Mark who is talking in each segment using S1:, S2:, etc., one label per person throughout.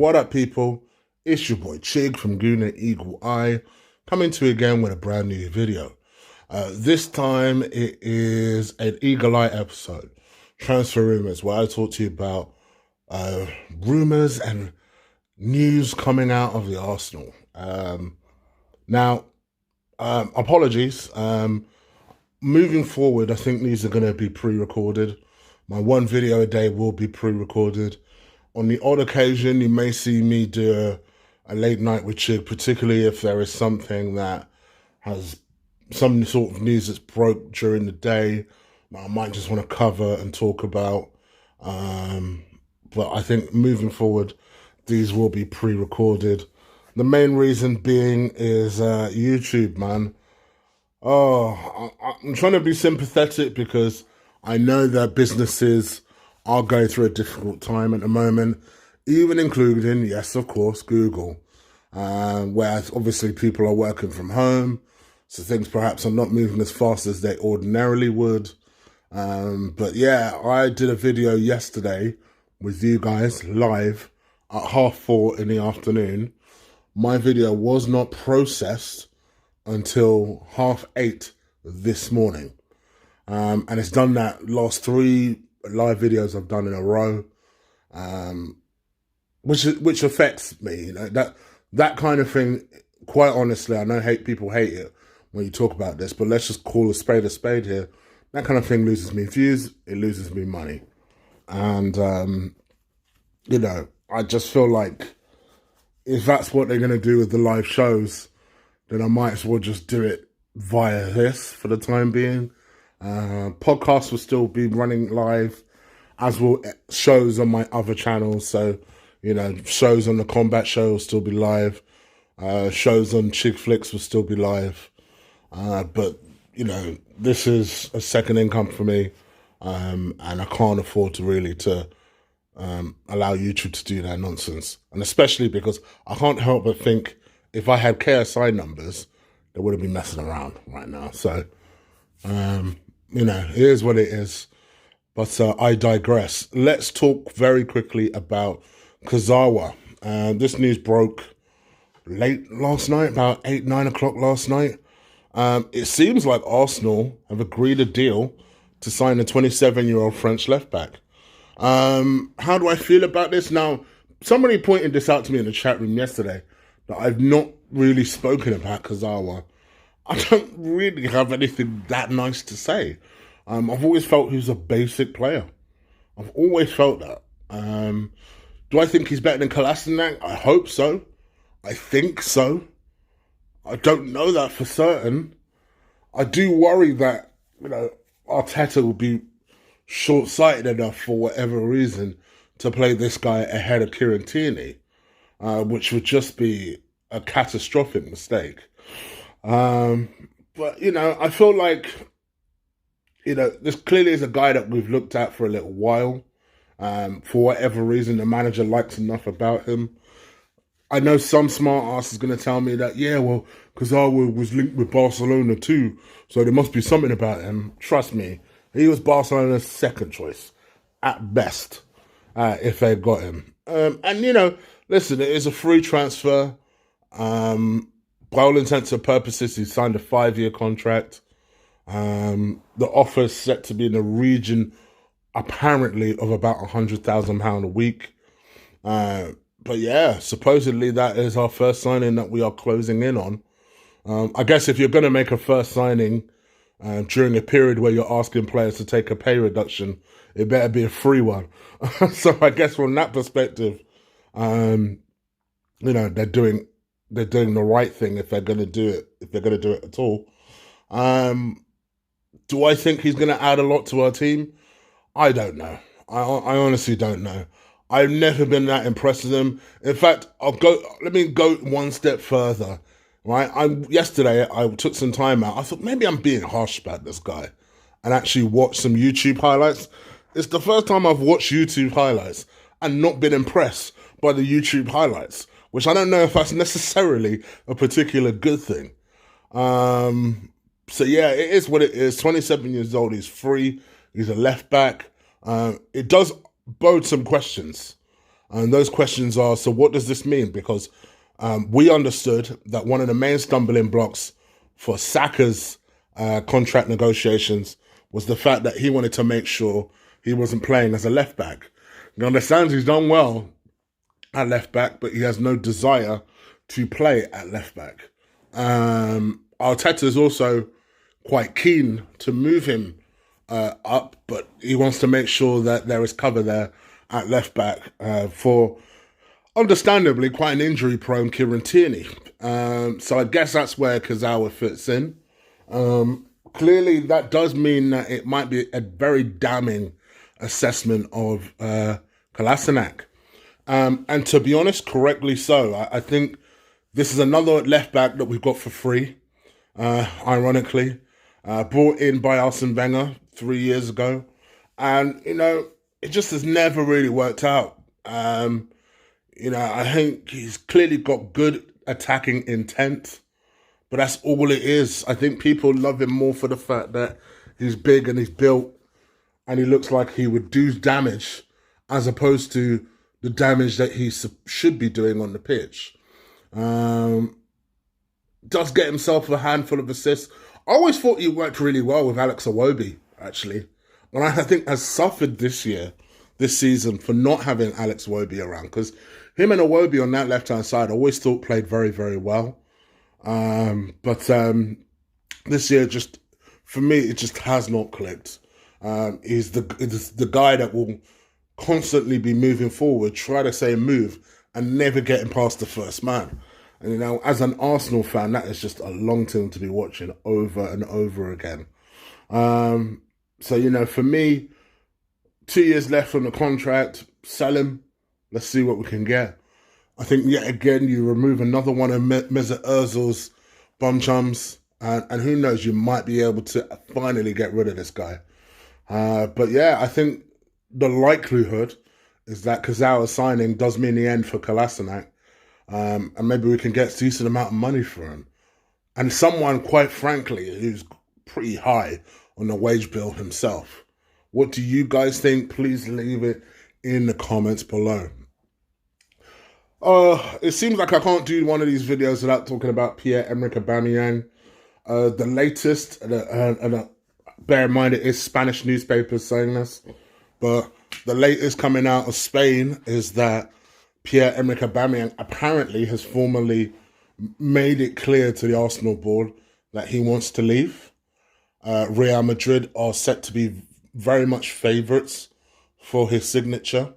S1: What up, people? It's your boy Chig from Guna Eagle Eye, coming to you again with a brand new video. This time it is an Eagle Eye episode, Transfer Rumours, where I talk to you about rumours and news coming out of the Arsenal. Apologies. Moving forward, I think these are going to be pre-recorded. My one video a day will be pre-recorded. On the odd occasion, you may see me do a late night with Chig, particularly if there is something that has some sort of news that's broke during the day that I might just want to cover and talk about. But I think moving forward, these will be pre-recorded. The main reason being is YouTube, man. Oh, I'm trying to be sympathetic because I know that businesses are going through a difficult time at the moment, even including, yes, of course, Google, where obviously people are working from home, so things perhaps are not moving as fast as they ordinarily would. But yeah, I did a video yesterday with you guys live at 4:30 in the afternoon. My video was not processed until 8:30 this morning. And it's done that last 3 live videos I've done in a row, which affects me. You know, that kind of thing, quite honestly, I know people hate it when you talk about this, but let's just call a spade here. That kind of thing loses me views, it loses me money. And, you know, I just feel like if that's what they're going to do with the live shows, then I might as well just do it via this for the time being. Podcasts will still be running live, as will shows on my other channels. So, you know, shows on the Combat Show will still be live. Shows on Chick Flicks will still be live. But, you know, this is a second income for me. And I can't afford to really allow YouTube to do that nonsense. And especially because I can't help but think if I had KSI numbers, they wouldn't be messing around right now. So, you know, it is what it is. But I digress. Let's talk very quickly about Kurzawa. This news broke late last night, about 8-9 o'clock last night. It seems like Arsenal have agreed a deal to sign a 27-year-old French left-back. How do I feel about this? Now, somebody pointed this out to me in the chat room yesterday, that I've not really spoken about Kurzawa. I don't really have anything that nice to say. I've always felt he's a basic player. I've always felt that. Do I think he's better than Kolasinac? I hope so. I think so. I don't know that for certain. I do worry that, you know, Arteta will be short-sighted enough for whatever reason to play this guy ahead of Kieran Tierney, which would just be a catastrophic mistake. But, you know, I feel like, you know, this clearly is a guy that we've looked at for a little while. For whatever reason, the manager likes enough about him. I know some smart ass is going to tell me that, yeah, well, Kurzawa was linked with Barcelona too, so there must be something about him. Trust me, he was Barcelona's second choice, at best, if they got him. And, you know, listen, it is a free transfer. By all intents and purposes, he signed a 5-year contract. The offer is set to be in the region, apparently, of about £100,000 a week. But yeah, supposedly that is our first signing that we are closing in on. I guess if you're going to make a first signing during a period where you're asking players to take a pay reduction, it better be a free one. So I guess from that perspective, you know, they're doing the right thing if they're going to do it, if they're going to do it at all. Do I think he's going to add a lot to our team? I don't know. I honestly don't know. I've never been that impressed with him. In fact, let me go one step further. Right? Yesterday, I took some time out. I thought maybe I'm being harsh about this guy and actually watched some YouTube highlights. It's the first time I've watched YouTube highlights and not been impressed by the YouTube highlights, which I don't know if that's necessarily a particular good thing. So yeah, it is what it is. 27 years old, he's free, he's a left back. It does bode some questions. And those questions are, so what does this mean? Because we understood that one of the main stumbling blocks for Saka's contract negotiations was the fact that he wanted to make sure he wasn't playing as a left back. He understands he's done well at left back, but he has no desire to play at left back. Arteta is also quite keen to move him up, but he wants to make sure that there is cover there at left back for, understandably, quite an injury-prone Kieran Tierney. So I guess that's where Kurzawa fits in. Clearly, that does mean that it might be a very damning assessment of Kolasinac. And to be honest, correctly so. I think this is another left back that we've got for free, ironically. Brought in by Arsene Wenger 3 years ago. And, it just has never really worked out. I think he's clearly got good attacking intent, but that's all it is. I think people love him more for the fact that he's big and he's built and he looks like he would do damage as opposed to the damage that he should be doing on the pitch. Does get himself a handful of assists. I always thought he worked really well with Alex Iwobi, actually. And I think has suffered this season, for not having Alex Iwobi around. Because him and Iwobi on that left-hand side, I always thought played very, very well. But this year, just for me, it just has not clicked. He's the guy that will constantly be moving forward, try to say move, and never getting past the first man. And, as an Arsenal fan, that is just a long thing to be watching over and over again. So, for me, 2 years left on the contract, sell him. Let's see what we can get. I think, yet again, you remove another one of Mesut Ozil's bum chums, and who knows, you might be able to finally get rid of this guy. But yeah, I think the likelihood is that Kurzawa signing does mean the end for Kolasinac, and maybe we can get a decent amount of money for him. And someone, quite frankly, who's pretty high on the wage bill himself. What do you guys think? Please leave it in the comments below. It seems like I can't do one of these videos without talking about Pierre-Emerick Aubameyang. The latest, and bear in mind it is Spanish newspapers saying this, but the latest coming out of Spain is that Pierre-Emerick Aubameyang apparently has formally made it clear to the Arsenal board that he wants to leave. Real Madrid are set to be very much favourites for his signature.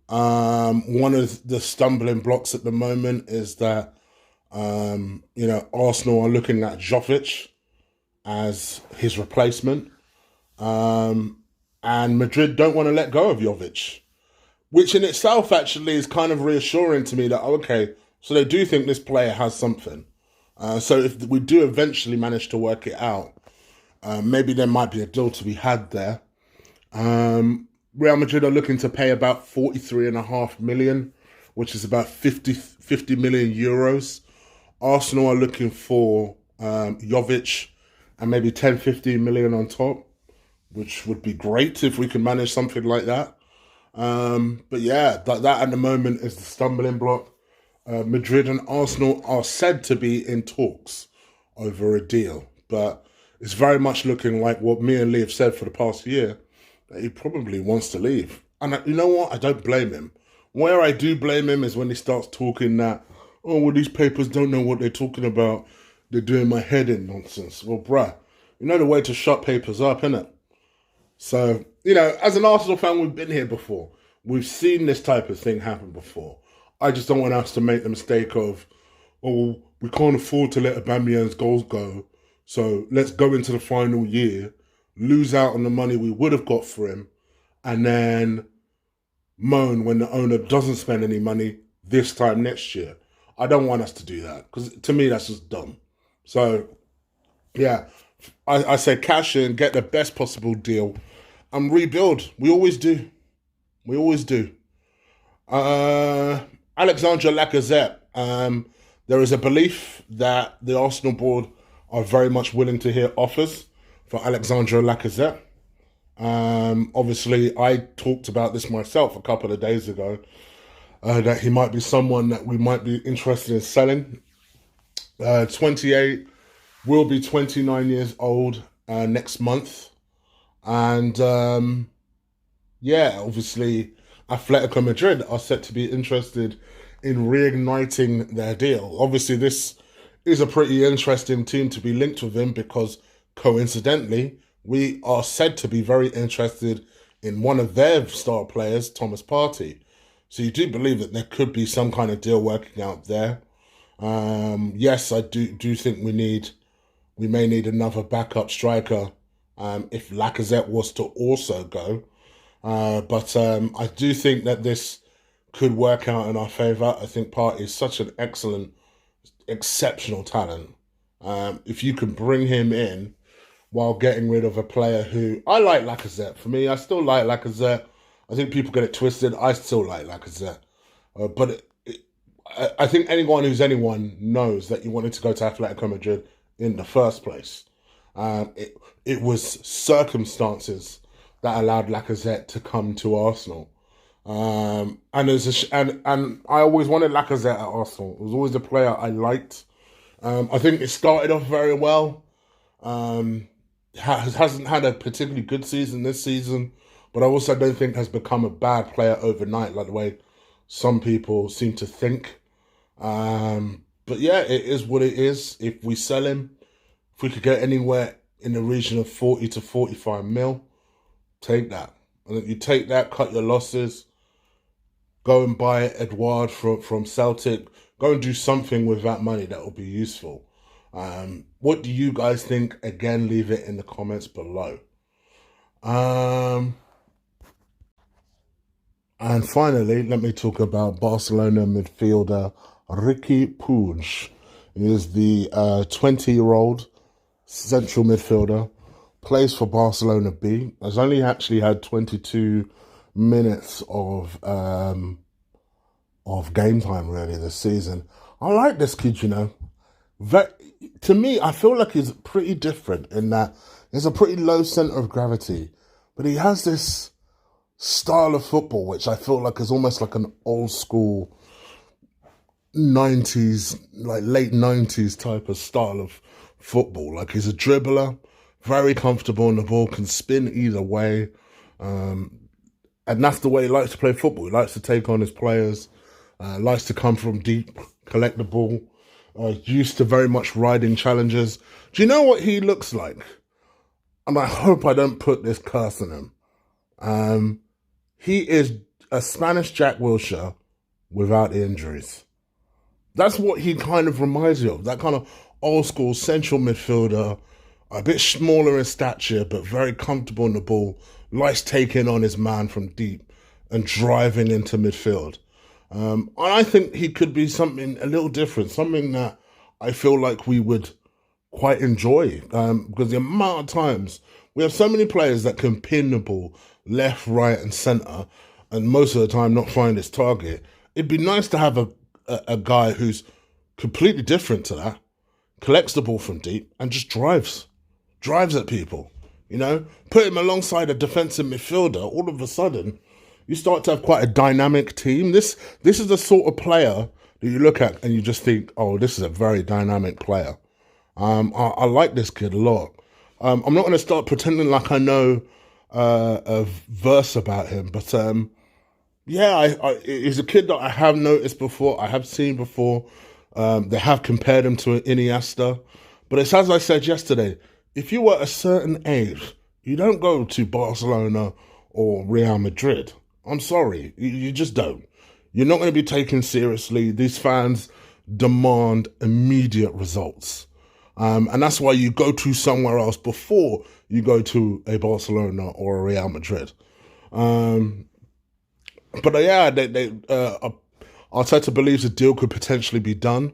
S1: One of the stumbling blocks at the moment is that, Arsenal are looking at Jovic as his replacement. And Madrid don't want to let go of Jovic, which in itself actually is kind of reassuring to me that, okay, so they do think this player has something. So if we do eventually manage to work it out, maybe there might be a deal to be had there. Real Madrid are looking to pay about 43.5 million, which is about 50 million euros. Arsenal are looking for Jovic and maybe 10-15 million on top, which would be great if we could manage something like that. But yeah, that at the moment is the stumbling block. Madrid and Arsenal are said to be in talks over a deal, but it's very much looking like what me and Lee have said for the past year, that he probably wants to leave. And you know what? I don't blame him. Where I do blame him is when he starts talking that, oh, well, these papers don't know what they're talking about. They're doing my head in nonsense. Well, bruh, you know the way to shut papers up, innit? So, as an Arsenal fan, we've been here before. We've seen this type of thing happen before. I just don't want us to make the mistake of, oh, we can't afford to let Aubameyang's goals go, so let's go into the final year, lose out on the money we would have got for him, and then moan when the owner doesn't spend any money this time next year. I don't want us to do that, because to me, that's just dumb. So, yeah, I say cash in, get the best possible deal, and rebuild. We always do. We always do. Alexandre Lacazette. There is a belief that the Arsenal board are very much willing to hear offers for Alexandre Lacazette. Obviously, I talked about this myself a couple of days ago, that he might be someone that we might be interested in selling. 28, will be 29 years old next month. And yeah, obviously, Atletico Madrid are set to be interested in reigniting their deal. Obviously, this is a pretty interesting team to be linked with him because coincidentally, we are said to be very interested in one of their star players, Thomas Partey. So you do believe that there could be some kind of deal working out there. Yes, I do think we may need another backup striker if Lacazette was to also go. But I do think that this could work out in our favour. I think Partey is such an excellent, exceptional talent. If you can bring him in while getting rid of a player who... I like Lacazette. For me, I still like Lacazette. I think people get it twisted. I still like Lacazette. But I think anyone knows that you wanted to go to Atletico Madrid in the first place. It was circumstances that allowed Lacazette to come to Arsenal. And I always wanted Lacazette at Arsenal. It was always a player I liked. I think it started off very well. Hasn't had a particularly good season this season, but I also don't think has become a bad player overnight, like the way some people seem to think. But yeah, it is what it is. If we sell him, if we could get anywhere in the region of 40 to 45 mil, take that. And if you take that, cut your losses, go and buy Edouard from Celtic, go and do something with that money that will be useful. What do you guys think? Again, leave it in the comments below. And finally, let me talk about Barcelona midfielder Riqui Puig. He is the 20-year-old central midfielder, plays for Barcelona B, has only actually had 22 minutes of game time really this season. I like this kid, you know. To me, I feel like he's pretty different in that he's a pretty low centre of gravity, but he has this style of football which I feel like is almost like an old school 90s, like late 90s type of style of football. Like he's a dribbler, very comfortable on the ball, can spin either way. And that's the way he likes to play football. He likes to take on his players, likes to come from deep, collect the ball, used to very much riding challenges. Do you know what he looks like? And I hope I don't put this curse on him. He is a Spanish Jack Wilshere without injuries. That's what he kind of reminds me of. That kind of old school central midfielder, a bit smaller in stature, but very comfortable in the ball, likes taking on his man from deep and driving into midfield. And I think he could be something a little different, something that I feel like we would quite enjoy. Because the amount of times we have so many players that can pin the ball left, right, and centre, and most of the time not find his target. It'd be nice to have a guy who's completely different to that, collects the ball from deep, and just drives at people. You know, put him alongside a defensive midfielder, all of a sudden, you start to have quite a dynamic team. This is the sort of player that you look at and you just think, oh, this is a very dynamic player. I like this kid a lot. I'm not going to start pretending like I know a verse about him, but yeah, he's a kid that I have noticed before, I have seen before. They have compared him to an Iniesta, but it's as I said yesterday, if you were a certain age, you don't go to Barcelona or Real Madrid. I'm sorry, you just don't. You're not going to be taken seriously. These fans demand immediate results. And that's why you go to somewhere else before you go to a Barcelona or a Real Madrid. But yeah, Arteta believes a deal could potentially be done.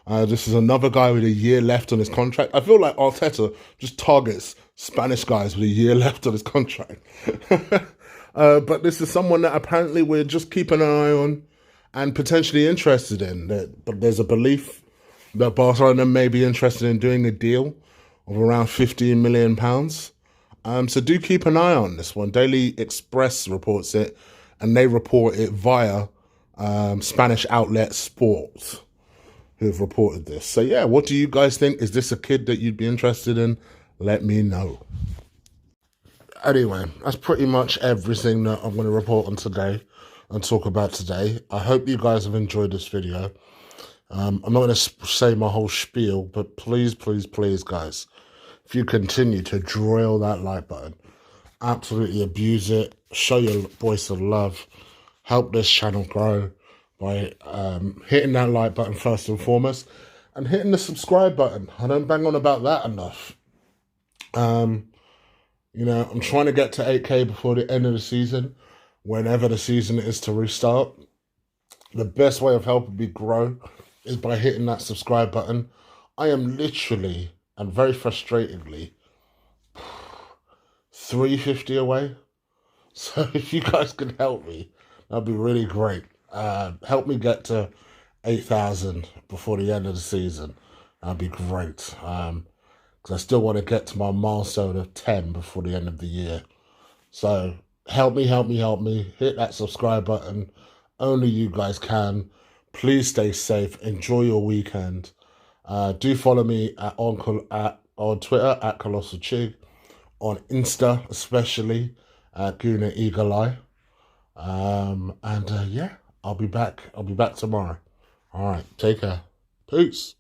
S1: This is another guy with a year left on his contract. I feel like Arteta just targets Spanish guys with a year left on his contract. But this is someone that apparently we're just keeping an eye on and potentially interested in. But there's a belief that Barcelona may be interested in doing a deal of around £15 million. So do keep an eye on this one. Daily Express reports it, and they report it via Spanish outlet Sports who've reported this. So yeah, what do you guys think? Is this a kid that you'd be interested in? Let me know. Anyway, that's pretty much everything that I'm going to report on today and talk about today. I hope you guys have enjoyed this video. I'm not going to say my whole spiel, but please, please, please, guys, if you continue to drill that like button, absolutely abuse it, show your voice of love, help this channel grow by hitting that like button first and foremost, and hitting the subscribe button. I don't bang on about that enough. You know, I'm trying to get to 8K before the end of the season, whenever the season is to restart. The best way of helping me grow is by hitting that subscribe button. I am literally, and very frustratingly, 350 away. So if you guys can help me, that'd be really great. Help me get to 8,000 before the end of the season. That'd be great. Because I still want to get to my milestone of 10 before the end of the year. So help me, help me, help me. Hit that subscribe button. Only you guys can. Please stay safe. Enjoy your weekend. Do follow me on Twitter at Colossal Chig. On Insta especially at Guna Eagle Eye. Yeah, I'll be back. I'll be back tomorrow. All right, take care. Peace.